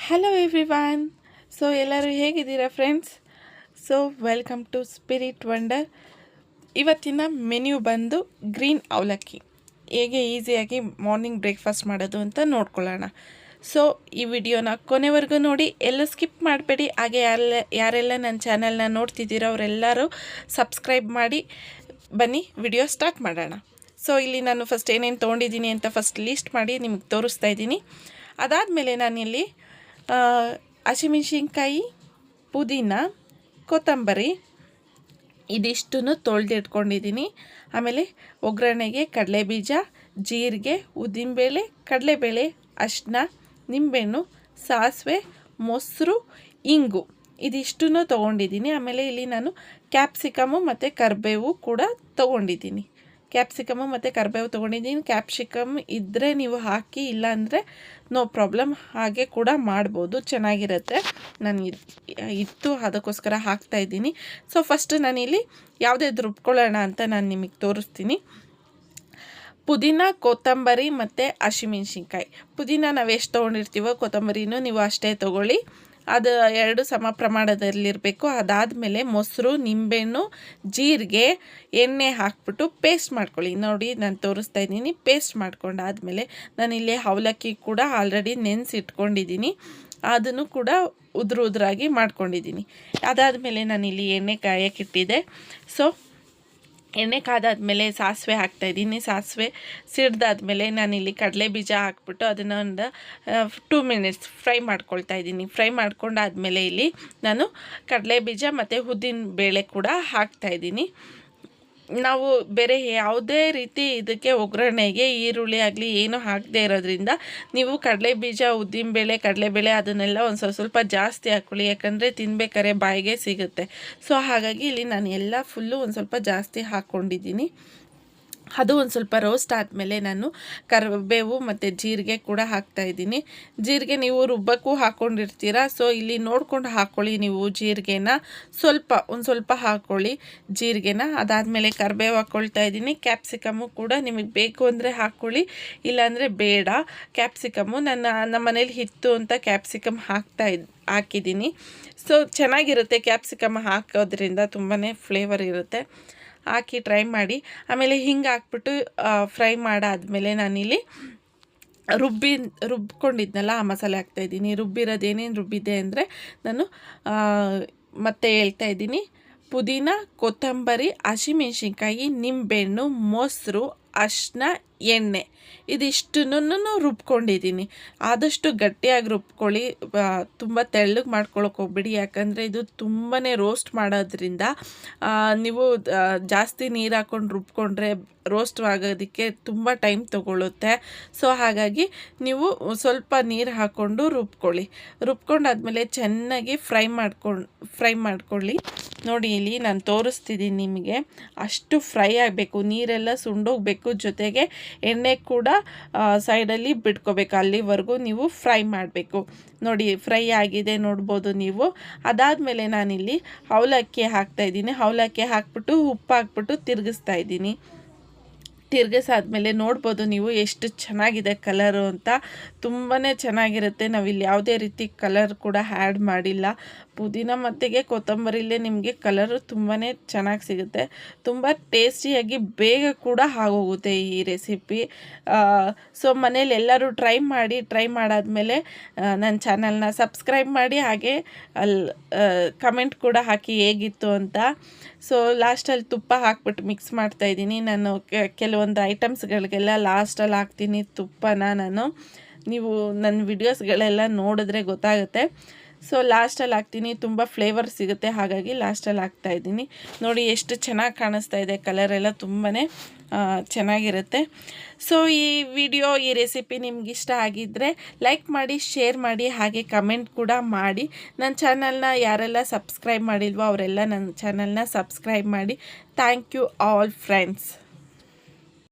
Hello everyone. So ಎಲ್ಲರೂ ಹೇಗಿದ್ದೀರಾ friends? So welcome to spirit wonder. ಇವತ್ತಿನ ಮೆನ್ಯೂ ಬಂದು ಗ್ರೀನ್ ಅವಲಕ್ಕಿ ಹೇಗೆ ಈಸಿಯಾಗಿ ಮಾರ್ನಿಂಗ್ ಬ್ರೇಕ್ಫಾಸ್ಟ್ ಮಾಡೋದು ಅಂತ ನೋಡ್ಕೊಳ್ಳೋಣ. ಸೊ ಈ ವಿಡಿಯೋನ ಕೊನೆವರೆಗೂ ನೋಡಿ, ಎಲ್ಲೂ ಸ್ಕಿಪ್ ಮಾಡಬೇಡಿ. ಹಾಗೆ ಯಾರೆಲ್ಲ ನನ್ನ ಚಾನಲ್ನ ನೋಡ್ತಿದ್ದೀರೋ ಅವರೆಲ್ಲರೂ ಸಬ್ಸ್ಕ್ರೈಬ್ ಮಾಡಿ. ಬನ್ನಿ ವಿಡಿಯೋ ಸ್ಟಾರ್ಟ್ ಮಾಡೋಣ. ಸೊ ಇಲ್ಲಿ ನಾನು ಫಸ್ಟ್ ಏನೇನು ತೊಗೊಂಡಿದ್ದೀನಿ ಅಂತ ಫಸ್ಟ್ ಲೀಸ್ಟ್ ಮಾಡಿ ನಿಮಗೆ ತೋರಿಸ್ತಾ ಇದ್ದೀನಿ. ಅದಾದಮೇಲೆ ನಾನಿಲ್ಲಿ ಹಸಿಮೆಣ್ಸಿನ್ಕಾಯಿ, ಪುದೀನ, ಕೊತ್ತಂಬರಿ ಇದಿಷ್ಟನ್ನು ತೊಳೆದಿಟ್ಕೊಂಡಿದ್ದೀನಿ. ಆಮೇಲೆ ಒಗ್ಗರಣೆಗೆ ಕಡಲೆಬೀಜ, ಜೀರಿಗೆ, ಉದ್ದಿನಬೇಳೆ, ಕಡಲೆಬೇಳೆ, ಅರಿಶಿನ, ನಿಂಬೆಹಣ್ಣು, ಸಾಸಿವೆ, ಮೊಸರು, ಇಂಗು ಇದಿಷ್ಟನ್ನು ತೊಗೊಂಡಿದ್ದೀನಿ. ಆಮೇಲೆ ಇಲ್ಲಿ ನಾನು ಕ್ಯಾಪ್ಸಿಕಮು ಮತ್ತು ಕರಿಬೇವು ಕೂಡ ತೊಗೊಂಡಿದ್ದೀನಿ. ಕ್ಯಾಪ್ಸಿಕಮು ಮತ್ತು ಕರಿಬೇವು ತೊಗೊಂಡಿದ್ದೀನಿ. ಕ್ಯಾಪ್ಸಿಕಮ್ ಇದ್ದರೆ ನೀವು ಹಾಕಿ, ಇಲ್ಲಾಂದರೆ ನೋ ಪ್ರಾಬ್ಲಮ್, ಹಾಗೆ ಕೂಡ ಮಾಡ್ಬೋದು, ಚೆನ್ನಾಗಿರುತ್ತೆ. ನಾನು ಇತ್ತು ಅದಕ್ಕೋಸ್ಕರ ಹಾಕ್ತಾಯಿದ್ದೀನಿ. ಸೊ ಫಸ್ಟ್ ನಾನಿಲ್ಲಿ ಯಾವುದಾದ್ರು ರುಬ್ಕೊಳ್ಳೋಣ ಅಂತ ನಾನು ನಿಮಗೆ ತೋರಿಸ್ತೀನಿ. ಪುದೀನ, ಕೊತ್ತಂಬರಿ ಮತ್ತು ಹಸಿಮೆಣ್ಸಿನ್ಕಾಯಿ. ಪುದೀನ ನಾವು ಎಷ್ಟು ತೊಗೊಂಡಿರ್ತೀವೋ ಕೊತ್ತಂಬರಿನೂ ನೀವು ಅಷ್ಟೇ ತೊಗೊಳ್ಳಿ. ಅದು ಎರಡು ಸಮ ಪ್ರಮಾಣದಲ್ಲಿರಬೇಕು. ಅದಾದಮೇಲೆ ಮೊಸರು, ನಿಂಬೆಹಣ್ಣು, ಜೀರಿಗೆ, ಎಣ್ಣೆ ಹಾಕ್ಬಿಟ್ಟು ಪೇಸ್ಟ್ ಮಾಡ್ಕೊಳ್ಳಿ. ನೋಡಿ ನಾನು ತೋರಿಸ್ತಾ ಇದ್ದೀನಿ. ಪೇಸ್ಟ್ ಮಾಡ್ಕೊಂಡಾದಮೇಲೆ ನಾನಿಲ್ಲಿ ಅವಲಕ್ಕಿ ಕೂಡ ಆಲ್ರೆಡಿ ನೆನೆಸಿಟ್ಕೊಂಡಿದ್ದೀನಿ. ಅದನ್ನು ಕೂಡ ಉದುರಾಗಿ ಮಾಡ್ಕೊಂಡಿದ್ದೀನಿ. ಅದಾದಮೇಲೆ ನಾನಿಲ್ಲಿ ಎಣ್ಣೆ ಕಾಯಕ್ಕಿಟ್ಟಿದ್ದೆ. ಸೊ ಎಣ್ಣೆ ಕಾದಾದಮೇಲೆ ಸಾಸಿವೆ ಹಾಕ್ತಾಯಿದ್ದೀನಿ. ಸಾಸಿವೆ ಸಿಡ್ದಾದ್ಮೇಲೆ ನಾನಿಲ್ಲಿ ಕಡಲೆ ಬೀಜ ಹಾಕ್ಬಿಟ್ಟು ಅದನ್ನು ಒಂದು 2 ಮಿನಿಟ್ಸ್ ಫ್ರೈ ಮಾಡ್ಕೊಳ್ತಾ ಇದ್ದೀನಿ. ಫ್ರೈ ಮಾಡ್ಕೊಂಡಾದಮೇಲೆ ಇಲ್ಲಿ ನಾನು ಕಡಲೆ ಬೀಜ ಮತ್ತು ಉದ್ದಿನ ಬೇಳೆ ಕೂಡ ಹಾಕ್ತಾಯಿದ್ದೀನಿ. ನಾವು ಬೇರೆ ಯಾವುದೇ ರೀತಿ ಇದಕ್ಕೆ ಒಗ್ಗರಣೆಗೆ ಈರುಳ್ಳಿ ಆಗಲಿ ಏನು ಹಾಕದೇ ಇರೋದ್ರಿಂದ ನೀವು ಕಡಲೆಬೀಜ, ಉದ್ದಿನಬೇಳೆ, ಕಡಲೆಬೇಳೆ ಅದನ್ನೆಲ್ಲ ಒಂದು ಸ್ವಲ್ಪ ಜಾಸ್ತಿ ಹಾಕ್ಕೊಳ್ಳಿ. ಯಾಕಂದರೆ ತಿನ್ಬೇಕಾದ್ರೆ ಬಾಯಿಗೆ ಸಿಗುತ್ತೆ. ಸೊ ಹಾಗಾಗಿ ಇಲ್ಲಿ ನಾನು ಎಲ್ಲ ಫುಲ್ಲು ಒಂದು ಸ್ವಲ್ಪ ಜಾಸ್ತಿ ಹಾಕ್ಕೊಂಡಿದ್ದೀನಿ. ಅದು ಒಂದು ಸ್ವಲ್ಪ ರೋಸ್ಟ್ ಆದಮೇಲೆ ನಾನು ಕರಿಬೇವು ಮತ್ತು ಜೀರಿಗೆ ಕೂಡ ಹಾಕ್ತಾಯಿದ್ದೀನಿ. ಜೀರಿಗೆ ನೀವು ರುಬ್ಬಕ್ಕೂ ಹಾಕ್ಕೊಂಡಿರ್ತೀರ. ಸೊ ಇಲ್ಲಿ ನೋಡ್ಕೊಂಡು ಹಾಕ್ಕೊಳ್ಳಿ ನೀವು ಜೀರಿಗೆನ. ಒಂದು ಸ್ವಲ್ಪ ಹಾಕ್ಕೊಳ್ಳಿ ಜೀರಿಗೆನ. ಅದಾದಮೇಲೆ ಕರಿಬೇವು ಹಾಕ್ಕೊಳ್ತಾ ಇದ್ದೀನಿ. ಕ್ಯಾಪ್ಸಿಕಮ್ಮು ಕೂಡ ನಿಮಗೆ ಬೇಕು ಅಂದರೆ ಹಾಕ್ಕೊಳ್ಳಿ, ಇಲ್ಲಾಂದರೆ ಬೇಡ. ಕ್ಯಾಪ್ಸಿಕಮ್ಮು ನಮ್ಮ ಮನೇಲಿ ಇತ್ತು ಅಂತ ಕ್ಯಾಪ್ಸಿಕಮ್ ಹಾಕಿದ್ದೀನಿ. ಸೊ ಚೆನ್ನಾಗಿರುತ್ತೆ ಕ್ಯಾಪ್ಸಿಕಮ್ ಹಾಕೋದ್ರಿಂದ, ತುಂಬಾ ಫ್ಲೇವರ್ ಇರುತ್ತೆ. ಹಾಕಿ ಟ್ರೈ ಮಾಡಿ. ಆಮೇಲೆ ಹಿಂಗೆ ಹಾಕ್ಬಿಟ್ಟು ಫ್ರೈ ಮಾಡಾದಮೇಲೆ ನಾನಿಲ್ಲಿ ರುಬ್ಕೊಂಡಿದ್ನಲ್ಲ ಆ ಮಸಾಲೆ ಹಾಕ್ತಾಯಿದ್ದೀನಿ. ರುಬ್ಬಿರೋದು ಏನೇನು ರುಬ್ಬಿದ್ದೆ ಅಂದರೆ ನಾನು ಮತ್ತೆ ಹೇಳ್ತಾ ಇದ್ದೀನಿ. ಪುದೀನ, ಕೊತ್ತಂಬರಿ, ಹಸಿಮೆಣ್ಸಿನ್ಕಾಯಿ, ನಿಂಬೆಹಣ್ಣು, ಮೊಸರು, ಅರಿಶಿನ, ಎಣ್ಣೆ ಇದಿಷ್ಟನ್ನು ರುಬ್ಕೊಂಡಿದ್ದೀನಿ. ಆದಷ್ಟು ಗಟ್ಟಿಯಾಗಿ ರುಬ್ಕೊಳ್ಳಿ, ತುಂಬ ತೆಳ್ಳಗೆ ಮಾಡ್ಕೊಳಕ್ಕೆ ಹೋಗ್ಬಿಡಿ. ಯಾಕಂದರೆ ಇದು ತುಂಬಾ ರೋಸ್ಟ್ ಮಾಡೋದ್ರಿಂದ ನೀವು ಜಾಸ್ತಿ ನೀರು ಹಾಕ್ಕೊಂಡು ರುಬ್ಕೊಂಡ್ರೆ ರೋಸ್ಟ್ ಆಗೋದಕ್ಕೆ ತುಂಬ ಟೈಮ್ ತೊಗೊಳುತ್ತೆ. ಸೊ ಹಾಗಾಗಿ ನೀವು ಸ್ವಲ್ಪ ನೀರು ಹಾಕ್ಕೊಂಡು ರುಬ್ಕೊಂಡಾದ್ಮೇಲೆ ಚೆನ್ನಾಗಿ ಫ್ರೈ ಮಾಡ್ಕೊಳ್ಳಿ. ನೋಡಿ ಇಲ್ಲಿ ನಾನು ತೋರಿಸ್ತಿದ್ದೀನಿ ನಿಮಗೆ. ಅಷ್ಟು ಫ್ರೈ ಆಗಬೇಕು, ನೀರೆಲ್ಲ ಸುಂಡೋಗಬೇಕು, ಜೊತೆಗೆ ಎಣ್ಣೆ ಕೂಡ ಸೈಡಲ್ಲಿ ಬಿಟ್ಕೋಬೇಕು. ಅಲ್ಲಿವರೆಗೂ ನೀವು ಫ್ರೈ ಮಾಡಬೇಕು. ನೋಡಿ ಫ್ರೈ ಆಗಿದೆ ನೋಡ್ಬೋದು ನೀವು. ಅದಾದಮೇಲೆ ನಾನಿಲ್ಲಿ ಅವಲಕ್ಕಿ ಹಾಕ್ತಾಯಿದ್ದೀನಿ. ಅವಲಕ್ಕಿ ಹಾಕ್ಬಿಟ್ಟು ಉಪ್ಪು ಹಾಕ್ಬಿಟ್ಟು ತಿರುಗಿಸ್ತಾ ಇದ್ದೀನಿ. ತಿರ್ಗಿಸಾದ್ಮೇಲೆ ನೋಡ್ಬೋದು ನೀವು ಎಷ್ಟು ಚೆನ್ನಾಗಿದೆ ಕಲರು ಅಂತ. ತುಂಬಾ ಚೆನ್ನಾಗಿರುತ್ತೆ. ನಾವಿಲ್ಲಿ ಯಾವುದೇ ರೀತಿ ಕಲರ್ ಕೂಡ ಆ್ಯಡ್ ಮಾಡಿಲ್ಲ. ಪುದೀನ ಮತ್ತಿಗೆ ಕೊತ್ತಂಬರಿಲೇ ನಿಮಗೆ ಕಲರು ತುಂಬಾ ಚೆನ್ನಾಗಿ ಸಿಗುತ್ತೆ. ತುಂಬ ಟೇಸ್ಟಿಯಾಗಿ ಬೇಗ ಕೂಡ ಆಗೋಗುತ್ತೆ ಈ ರೆಸಿಪಿ. ಸೊ ಮನೇಲಿ ಎಲ್ಲರೂ ಟ್ರೈ ಮಾಡಾದಮೇಲೆ ನನ್ನ ಚಾನಲ್ನ ಸಬ್ಸ್ಕ್ರೈಬ್ ಮಾಡಿ. ಹಾಗೆ ಕಮೆಂಟ್ ಕೂಡ ಹಾಕಿ ಹೇಗಿತ್ತು ಅಂತ. ಸೊ ಲಾಸ್ಟಲ್ಲಿ ತುಪ್ಪ ಹಾಕ್ಬಿಟ್ಟು ಮಿಕ್ಸ್ ಮಾಡ್ತಾಯಿದ್ದೀನಿ. ನಾನು ಕೆಲವೊಂದು ಐಟಮ್ಸ್ಗಳಿಗೆಲ್ಲ ಲಾಸ್ಟಲ್ಲಿ ಹಾಕ್ತೀನಿ ತುಪ್ಪನ. ನೀವು ನನ್ನ ವಿಡಿಯೋಸ್ಗಳೆಲ್ಲ ನೋಡಿದ್ರೆ ಗೊತ್ತಾಗುತ್ತೆ. ಸೊ ಲಾಸ್ಟಲ್ಲಿ ಹಾಕ್ತೀನಿ, ತುಂಬ ಫ್ಲೇವರ್ ಸಿಗುತ್ತೆ, ಹಾಗಾಗಿ ಲಾಸ್ಟಲ್ಲಿ ಹಾಕ್ತಾಯಿದ್ದೀನಿ. ನೋಡಿ ಎಷ್ಟು ಚೆನ್ನಾಗಿ ಕಾಣಿಸ್ತಾ ಇದೆ, ಕಲರೆಲ್ಲ ತುಂಬಾ ಚೆನ್ನಾಗಿರುತ್ತೆ. ಸೊ ಈ ರೆಸಿಪಿ ನಿಮ್ಗೆ ಇಷ್ಟ ಆಗಿದ್ದರೆ ಲೈಕ್ ಮಾಡಿ, ಶೇರ್ ಮಾಡಿ, ಹಾಗೆ ಕಮೆಂಟ್ ಕೂಡ ಮಾಡಿ. ನನ್ನ ಚಾನಲ್ನ ಯಾರೆಲ್ಲ ಸಬ್ಸ್ಕ್ರೈಬ್ ಮಾಡಿಲ್ವೋ ಅವರೆಲ್ಲ ನನ್ನ ಚಾನಲ್ನ ಸಬ್ಸ್ಕ್ರೈಬ್ ಮಾಡಿ. Thank you all friends.